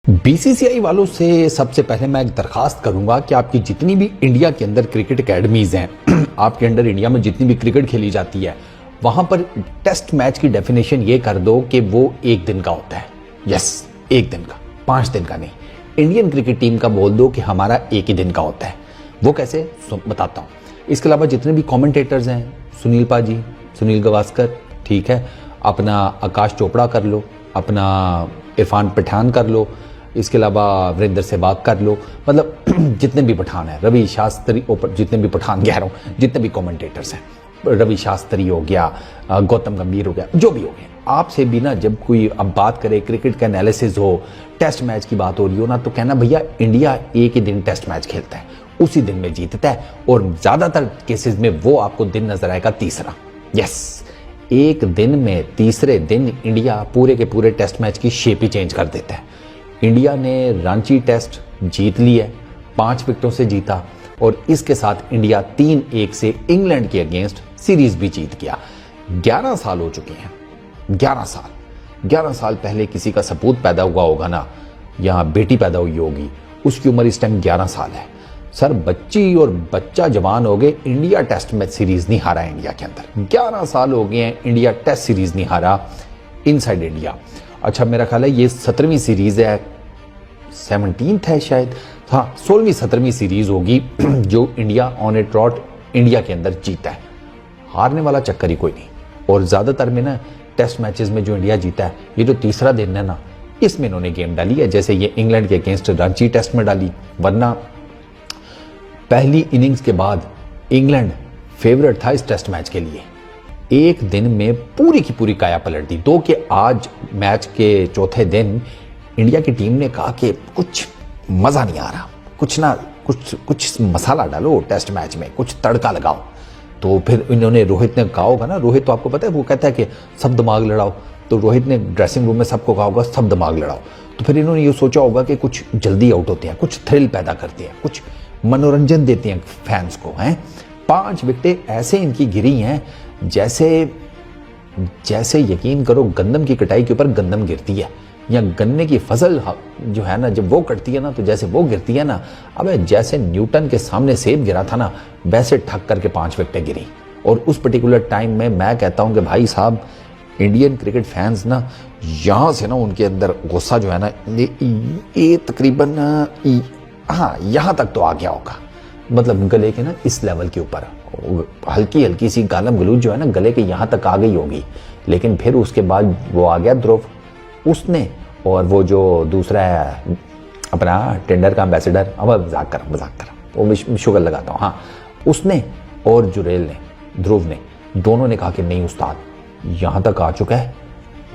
BCCI वालों से सबसे पहले मैं एक दरखास्त करूंगा कि आपकी जितनी भी इंडिया के अंदर क्रिकेट एकेडमीज हैं आपके अंडर इंडिया में जितनी भी क्रिकेट खेली जाती है वहां पर टेस्ट मैच की डेफिनेशन ये कर दो कि वो एक दिन का होता है। यस, एक दिन का, 5 दिन का नहीं। इंडियन क्रिकेट टीम का बोल दो कि हमारा एक ही दिन का होता है। वो कैसे बताता हूँ। इसके अलावा जितने भी कॉमेंटेटर्स हैं, सुनील पाजी, सुनील गावस्कर, ठीक है, अपना आकाश चोपड़ा कर लो, अपना इरफान पठान कर लो, इसके अलावा वीरेंद्र सहवाग कर लो, मतलब जितने भी पठान हैं, रवि शास्त्री, जितने भी पठान कह रहा हूँ, जितने भी कमेंटेटर्स हैं, रवि शास्त्री हो गया, गौतम गंभीर हो गया, जो भी हो गया, आपसे भी ना जब कोई अब बात करे, क्रिकेट का एनालिसिस हो, टेस्ट मैच की बात हो रही हो ना, तो कहना भैया इंडिया एक ही दिन टेस्ट मैच खेलता है, उसी दिन में जीतता है, और ज्यादातर केसेस में वो आपको दिन नजर आएगा तीसरा। यस, एक दिन में तीसरे दिन इंडिया पूरे के पूरे टेस्ट मैच की शेप ही चेंज कर देता है। इंडिया ने रांची टेस्ट जीत लिया, 5 विकेटों से जीता, और इसके साथ इंडिया 3-1 से इंग्लैंड के अगेंस्ट सीरीज भी जीत गया। 11 साल हो चुके हैं, 11 साल पहले किसी का सपूत पैदा हुआ होगा ना, या बेटी पैदा हुई होगी, उसकी उम्र इस टाइम 11 साल है। सर, बच्ची और बच्चा जवान हो गए, इंडिया टेस्ट मैच सीरीज नहीं हारा इंडिया के अंदर। 11 साल हो गए हैं, इंडिया टेस्ट सीरीज नहीं हारा इनसाइड इंडिया। अच्छा, मेरा ख्याल है ये 17वीं सीरीज है, 17th है शायद, हाँ 16वीं 17वीं सीरीज होगी जो India on A trout India के अंदर जीता है। हारने वाला चक्कर ही कोई नहीं। और ज्यादातर में ना टेस्ट मैचेस में जो इंडिया जीता है, ये जो तीसरा दिन है ना, इसमें इन्होंने गेम डाली है, जैसे ये इंग्लैंड के अगेंस्ट रांची टेस्ट में डाली, वरना पहली इनिंग्स के बाद इंग्लैंड फेवरेट था इस टेस्ट मैच के लिए। एक दिन में पूरी की पूरी काया पलट दी। दो के आज मैच के चौथे दिन इंडिया की टीम ने कहा कि कुछ मजा नहीं आ रहा, कुछ मसाला डालो टेस्ट मैच में, कुछ तड़का लगाओ। तो फिर इन्होंने, रोहित ने कहा होगा ना, रोहित तो आपको पता है वो कहता है कि सब दिमाग लड़ाओ, तो रोहित ने ड्रेसिंग रूम में सबको कहा होगा सब दिमाग लड़ाओ। तो फिर इन्होंने ये सोचा होगा कि कुछ जल्दी आउट होते हैं, कुछ थ्रिल पैदा करते हैं, कुछ मनोरंजन देते हैं फैंस को, हैं। 5 विकेटें ऐसे इनकी गिरी हैं जैसे यकीन करो गंदम की कटाई के ऊपर गंदम गिरती है, या गन्ने की फसल जो है ना, जब वो कटती है ना, तो जैसे वो गिरती है ना, अबे जैसे न्यूटन के सामने सेब गिरा था ना, वैसे ठक करके 5 विकेटें गिरी। और उस पर्टिकुलर टाइम में मैं कहता हूं कि भाई साहब, इंडियन क्रिकेट फैंस ना, यहां से ना उनके अंदर गुस्सा जो है ना, ये तकरीबन हाँ यहां तक तो आ गया होगा, मतलब गले के ना इस लेवल के ऊपर हल्की सी गालम गलूज जो है ना, गले के यहां तक आ गई होगी। लेकिन फिर उसके बाद वो आ गया ध्रुव, उसने, और वो जो दूसरा है अपना टेंडर का एम्बेसडर, अब मजाक कर वो शुगर लगाता हूँ, हाँ, उसने और जुरेल ने, ध्रुव ने, दोनों ने कहा कि नहीं उस्ताद, यहां तक आ चुका है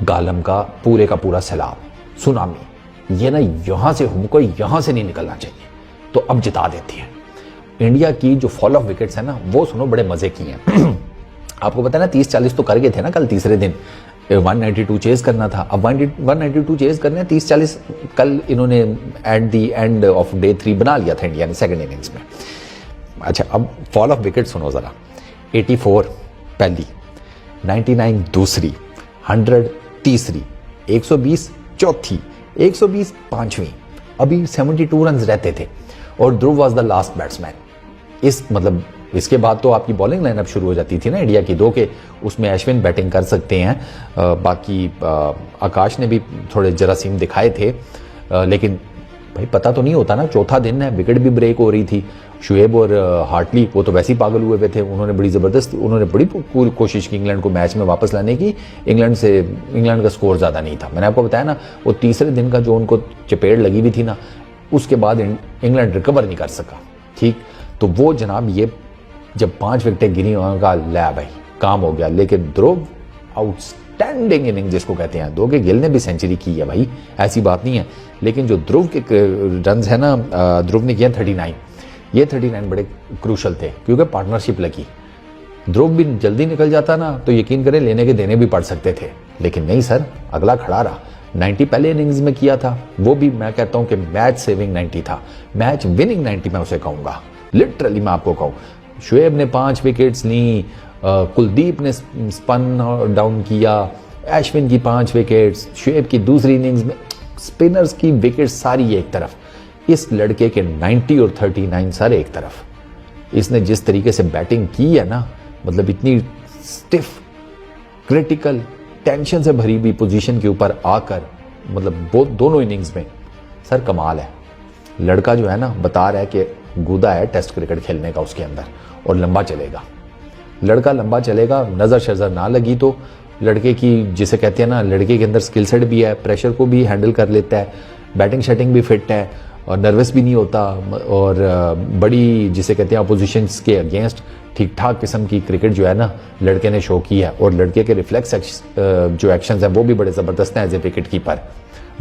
गालम का पूरा सैलाब, सुनामी, ये ना यहां से हमको यहां से नहीं निकलना चाहिए, तो अब जिता देती है। इंडिया की जो फॉल ऑफ विकेट्स है ना, वो सुनो बड़े मजे की हैं। आपको पता है ना, 30-40 तो कर गए थे ना कल तीसरे दिन, 192 चेज करना था, अब 192 चेज करने, 30-40 कल इन्होंने at the end of day 3 बना लिया था इंडिया ने सेकंड इनिंग्स में। अच्छा, अब फॉल ऑफ विकेट सुनो जरा। 84 पहली, 99 दूसरी, 100 तीसरी, 120 चौथी, 120 पांचवी, अभी 72 रन रहते थे, और ध्रुव वॉज द लास्ट बैट्समैन। मतलब इसके बाद तो आपकी बॉलिंग लाइनअप शुरू हो जाती थी ना इंडिया की, 2 के उसमें अश्विन बैटिंग कर सकते हैं, बाकी आकाश ने भी थोड़े जरासीम दिखाए थे, लेकिन भाई पता तो नहीं होता ना, चौथा दिन है, विकेट भी ब्रेक हो रही थी। शुएब और हार्टली वो तो वैसे ही पागल हुए थे, उन्होंने बड़ी पूरी कोशिश की इंग्लैंड को मैच में वापस लाने की। इंग्लैंड का स्कोर ज़्यादा नहीं था, मैंने आपको बताया ना, वो तीसरे दिन का जो उनको चपेट लगी हुई थी ना, उसके बाद इंग्लैंड रिकवर नहीं कर सका, ठीक। तो वो जनाब ये जब 5 विकेटें गिरी, उनका लै भाई काम हो गया। लेकिन ध्रुव आउटस्टैंडिंग इनिंग जिसको कहते हैं, 2 के गिल ने भी सेंचुरी की है भाई, ऐसी बात नहीं है। लेकिन जो ध्रुव के रन है ना, ध्रुव ने किया 39, ये 39 बड़े क्रूशल थे, क्योंकि पार्टनरशिप लगी। ध्रुव भी जल्दी निकल जाता ना, तो यकीन करें लेने के देने भी पड़ सकते थे, लेकिन नहीं सर, अगला खड़ा रहा। 90 पहले इनिंग्स में किया था, वो भी मैं कहता हूं कि मैच सेविंग 90 था, मैच विनिंग 90 मैं उसे कहूंगा, लिटरली मैं आपको कहूं। शुएब ने 5 विकेट्स ली, कुलदीप ने स्पन डाउन किया, अश्विन की 5 विकेट्स, शुएब की दूसरी इनिंग्स में स्पिनर्स की विकेट सारी एक तरफ, इस लड़के के 90 और 39 सारे एक तरफ। इसने जिस तरीके से बैटिंग की है ना, मतलब इतनी स्टिफ, क्रिटिकल, टेंशन से भरी हुई पोजीशन के ऊपर आकर, मतलब दोनों इनिंग्स में सर कमाल है। लड़का जो है ना बता रहा है कि गुदा है टेस्ट क्रिकेट खेलने का उसके अंदर, और लंबा चलेगा। लड़का लंबा चलेगा, नज़र शज़र ना लगी तो लड़के की, जिसे कहते हैं ना, लड़के के अंदर स्किल सेट भी है, प्रेशर को भी हैंडल कर लेता है, बैटिंग शैटिंग भी फिट है और नर्वस भी नहीं होता, और बड़ी, जिसे कहते हैं, अपोजिशंस के अगेंस्ट ठीक ठाक किस्म की क्रिकेट जो है ना लड़के ने शो की है। और लड़के के रिफ्लेक्स जो एक्शंस हैं वो भी बड़े ज़बरदस्त हैं एज ए विकेट कीपर।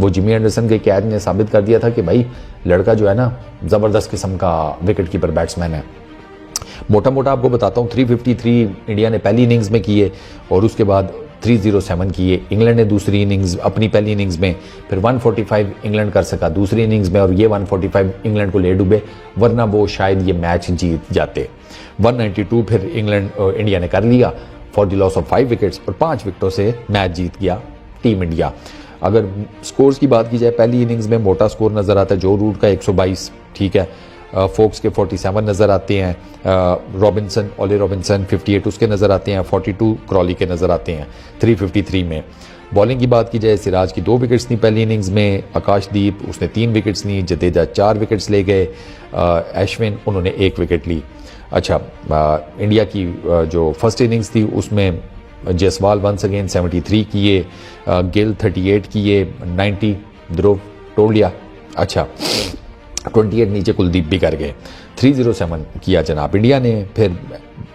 वो जिमी एंडरसन के कैच ने साबित कर दिया था कि भाई लड़का जो है ना ज़बरदस्त किस्म का विकेट कीपर बैट्समैन है। मोटा मोटा आपको बताता हूँ, 353 इंडिया ने पहली इनिंग्स में किए और उसके बाद 307 किए इंग्लैंड ने दूसरी इनिंग्स, अपनी पहली इनिंग्स में। फिर 145 इंग्लैंड कर सका दूसरी इनिंग्स में, और ये 145 इंग्लैंड को ले डूबे, वरना वो शायद ये मैच जीत जाते। 192 फिर इंडिया ने कर लिया for the loss of 5 wickets, और 5 विकेटों से मैच जीत गया टीम इंडिया। अगर स्कोर्स की बात की जाए, पहली इनिंग्स में मोटा स्कोर नज़र आता है जो रूट का 122, ठीक है, फोक्स के 47 नज़र आते हैं, रॉबिन्सन, ओले रॉबिन्सन 58 उसके नज़र आते हैं, 42 क्रॉली के नज़र आते हैं 353 में। बॉलिंग की बात की जाए, सिराज की 2 विकेट्स थी पहली इनिंग्स में, आकाशदीप उसने 3 विकेट्स ली, जडेजा 4 विकेट्स ले गए, अश्विन उन्होंने 1 विकेट ली। अच्छा, इंडिया की जो फर्स्ट इनिंग्स थी उसमें जयसवाल वंस अगेन 73 किए, गिल 38 किए, 90 ध्रुव तोड़ लिया। अच्छा, 28 नीचे कुलदीप भी कर गए, 307 किया जनाब इंडिया ने। फिर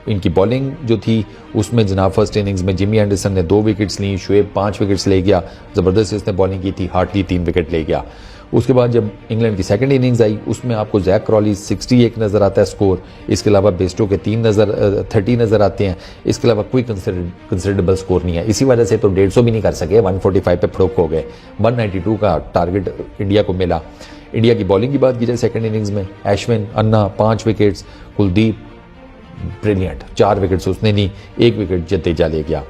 इनकी बॉलिंग जो थी उसमें जनाब फर्स्ट इनिंग्स में जिमी एंडरसन ने 2 विकेट्स ली, शुएब 5 विकेट्स ले गया, ज़बरदस्त इसने बॉलिंग की थी, हार्टली 3 विकेट ले गया। उसके बाद जब इंग्लैंड की सेकंड इनिंग्स आई उसमें आपको जैक क्रॉली 61 नज़र आता है स्कोर, इसके अलावा बेस्टो के 30 नज़र आते हैं, इसके अलावा कोई कंसिडरेबल स्कोर नहीं है। इसी वजह से तो 150 भी नहीं कर सके, 145 पे फड़ोक हो गए। 192 का टारगेट इंडिया को मिला। इंडिया की बॉलिंग की बात की जाए सेकंड इनिंग्स में, अश्विन, अन्ना 5 विकेट्स, कुलदीप ब्रिलियंट 4 विकेट्स उसने ली, 1 विकेट जडेजा ले गया।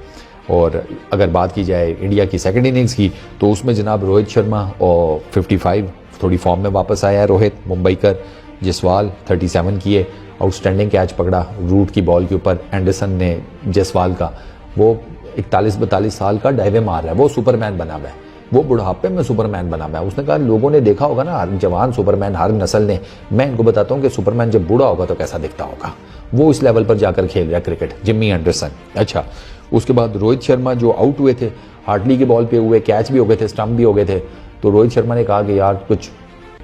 और अगर बात की जाए इंडिया की सेकंड इनिंग्स की तो उसमें जनाब रोहित शर्मा और 55 थोड़ी फॉर्म में वापस आया है रोहित, मुंबईकर, जयसवाल 37 किए, आउटस्टैंडिंग कैच पकड़ा रूट की बॉल के ऊपर, एंडरसन ने जयसवाल का, वो 41-42 साल का डाइवे मार रहा है, वो सुपरमैन बना हुआ है, वो बुढ़ापे में सुपरमैन बना हुआ है। उसने कहा लोगों ने देखा होगा ना हर जवान सुपरमैन हर नस्ल ने, मैं इनको बताता हूँ कि सुपरमैन जब बूढ़ा होगा तो कैसा दिखता होगा। वो इस लेवल पर जाकर खेल रहा है क्रिकेट, जिमी एंडरसन। अच्छा, उसके बाद रोहित शर्मा जो आउट हुए थे, हार्टली की बॉल पे हुए, कैच भी हो गए थे, स्टंप भी हो गए थे, तो रोहित शर्मा ने कहा कि यार कुछ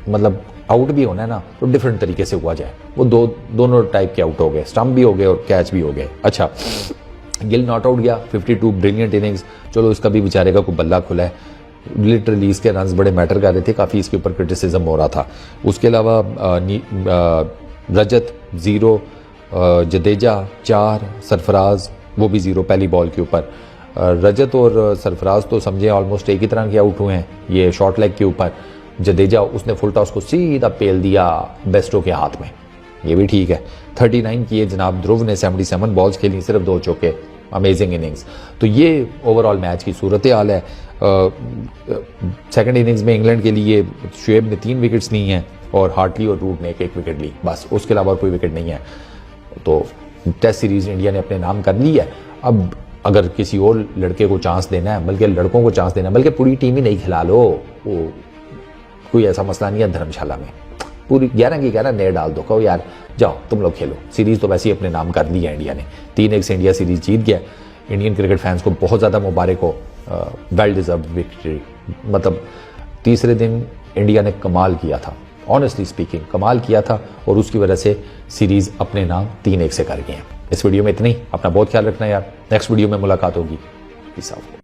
मतलब आउट भी होना है ना तो डिफरेंट तरीके से हुआ जाए। वो दोनों टाइप के आउट हो गए, स्टंप भी हो गए और कैच भी हो गए। अच्छा, गिल नॉट आउट गया, 52 ब्रिलियंट इनिंग्स, चलो इसका भी बेचारे का कोई बल्ला खुला है, लिटरली इसके रन्स बड़े मैटर कर रहे थे, काफ़ी इसके ऊपर क्रिटिसिज्म हो रहा था। उसके अलावा रजत 0, जडेजा 4, सरफराज वो भी 0 पहली बॉल के ऊपर। रजत और सरफराज तो समझे ऑलमोस्ट एक ही तरह के आउट हुए हैं, ये शॉर्ट लेग के ऊपर। जडेजा उसने फुल टॉस को सीधा पेल दिया बेस्टो के हाथ में, ये भी ठीक है। 39 किए जनाब ध्रुव ने, 77 बॉल्स खेली, सिर्फ 2 चौके, अमेजिंग इनिंग्स। तो ये ओवरऑल मैच की सूरत हाल है। सेकंड इनिंग्स में इंग्लैंड के लिए शुएब ने 3 विकेट्स ली हैं और हार्टली और रूट ने 1 विकेट ली, बस उसके अलावा कोई विकेट नहीं है। तो टेस्ट सीरीज इंडिया ने अपने नाम कर ली है। अब अगर किसी और लड़के को चांस देना है, बल्कि लड़कों को चांस देना है, बल्कि पूरी टीम ही नहीं खिला लो, वो कोई ऐसा मसला नहीं है धर्मशाला में, पूरी 11 की 11 नए डाल दो, कहो यार जाओ तुम लोग खेलो। सीरीज तो वैसे ही अपने नाम कर ली है इंडिया ने, 3-1 से इंडिया सीरीज जीत गया। इंडियन क्रिकेट फैंस को बहुत ज़्यादा मुबारक हो, वेल डिजर्व विक्ट्री। मतलब तीसरे दिन इंडिया ने कमाल किया था, ऑनेस्टली स्पीकिंग कमाल किया था, और उसकी वजह से सीरीज अपने नाम 3-1 से कर गए हैं। इस वीडियो में इतना ही, अपना बहुत ख्याल रखना यार, नेक्स्ट वीडियो में मुलाकात होगी, पीस आउट।